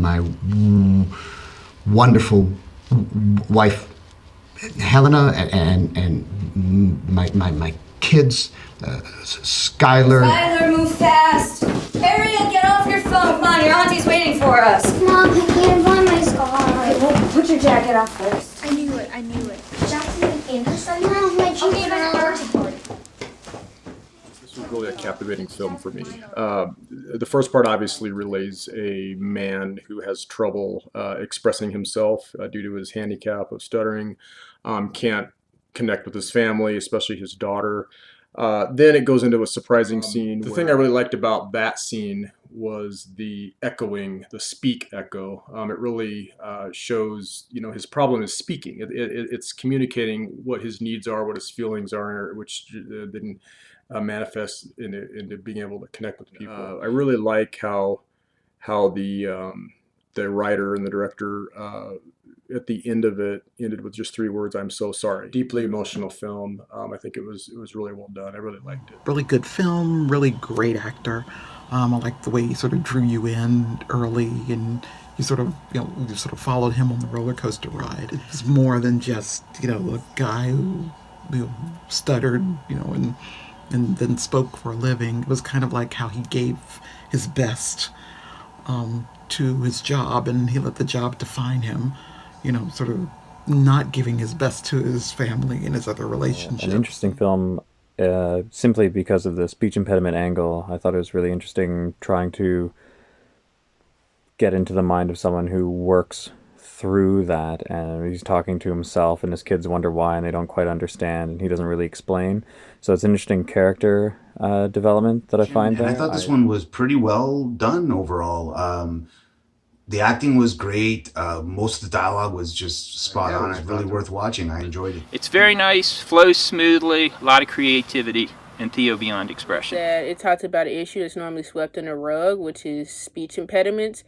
my wonderful wife Helena and my kids, Skylar. Skylar, move fast! Harry, get off your phone. Come on, your auntie's waiting for us. Mom, I can't find my scar. Okay, well, put your jacket on first. I knew it. Jackson and Anderson? Mom, my cheeks are This was really a captivating film for me. The first part obviously relays a man who has trouble expressing himself due to his handicap of stuttering, can't connect with his family, especially his daughter. Then it goes into a surprising scene. The thing I really liked about that scene was the echoing, the speak echo. It really shows, his problem is speaking. It's communicating what his needs are, what his feelings are, which didn't manifest into being able to connect with people. I really like how the writer and the director at the end of it ended with just 3 words: "I'm so sorry." Deeply emotional film. I think it was really well done. I really liked it. Really good film, really great actor. I liked the way he sort of drew you in early, and you sort of followed him on the roller coaster ride. It was more than just a guy who stuttered, and then spoke for a living. It was kind of like how he gave his best to his job, and he let the job define him. Sort of not giving his best to his family and his other relationships. An interesting film, simply because of the speech impediment angle. I thought it was really interesting trying to get into the mind of someone who works through that, and he's talking to himself, and his kids wonder why, and they don't quite understand, and he doesn't really explain. So it's an interesting character development that I find there. I thought this one was pretty well done overall. The acting was great. Most of the dialogue was just spot on. It's really worth watching. I enjoyed it. It's very nice, flows smoothly, a lot of creativity, and Theo beyond expression. That it talked about an issue that's normally swept under the rug, which is speech impediments.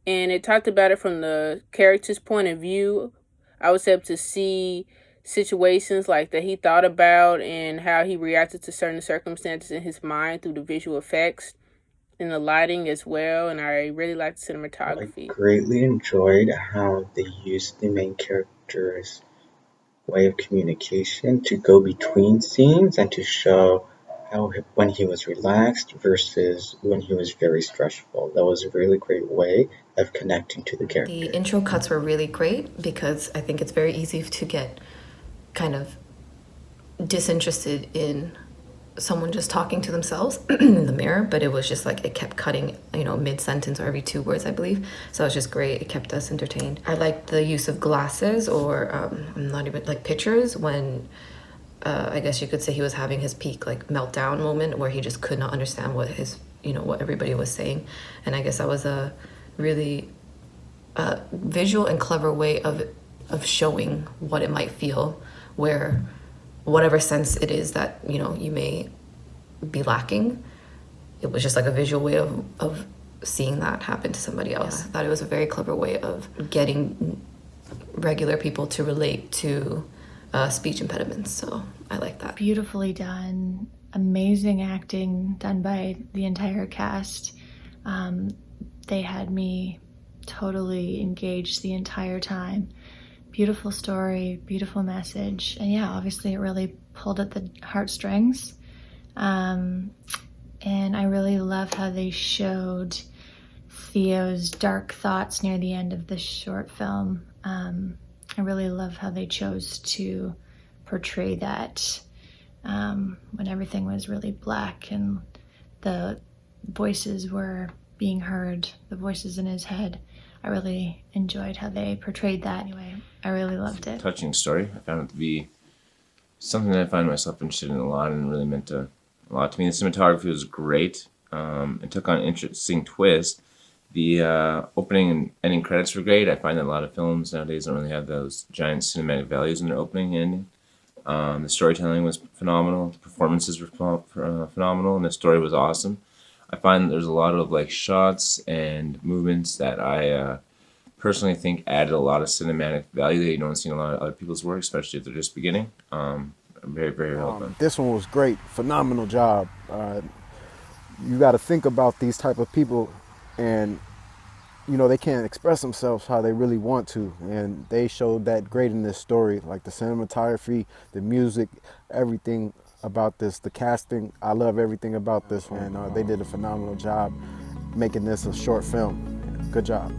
And it talked about it from the character's point of view. I was able to see situations like that he thought about and how he reacted to certain circumstances in his mind through the visual effects and the lighting as well. And I really liked the cinematography. I greatly enjoyed how they used the main character's way of communication to go between scenes and to show how when he was relaxed versus when he was very stressful. That was a really great way of connecting to the character. The intro cuts were really great because I think it's very easy to get kind of disinterested in someone just talking to themselves in the mirror, but it was just like it kept cutting, mid-sentence or every 2 words, I believe. So it was just great. It kept us entertained. I liked the use of glasses or not even like pictures when I guess you could say he was having his peak like meltdown moment where he just could not understand what what everybody was saying. And I guess that was a really visual and clever way of showing what it might feel, where whatever sense it is that you may be lacking, it was just like a visual way of seeing that happen to somebody else. I thought it was a very clever way of getting regular people to relate to speech impediments, so I like that. Beautifully done, amazing acting done by the entire cast. They had me totally engaged the entire time. Beautiful story, beautiful message, and yeah, obviously it really pulled at the heartstrings. And I really love how they showed Theo's dark thoughts near the end of the short film. I really love how they chose to portray that when everything was really black and the voices were being heard, the voices in his head. I really enjoyed how they portrayed that. Anyway, I really loved it. Touching story. I found it to be something that I find myself interested in a lot and really meant a lot to me. The cinematography was great. It took on an interesting twist. The opening and ending credits were great. I find that a lot of films nowadays don't really have those giant cinematic values in their opening and ending. The storytelling was phenomenal. The performances were phenomenal, and the story was awesome. I find that there's a lot of shots and movements that I personally think added a lot of cinematic value that you don't see in a lot of other people's work, especially if they're just beginning. Very, very well done. This one was great. Phenomenal job. You got to think about these type of people and you know, they can't express themselves how they really want to, and they showed that great in this story. Like the cinematography, the music, everything about this, the casting. I love everything about this, and they did a phenomenal job making this a short film. Good job.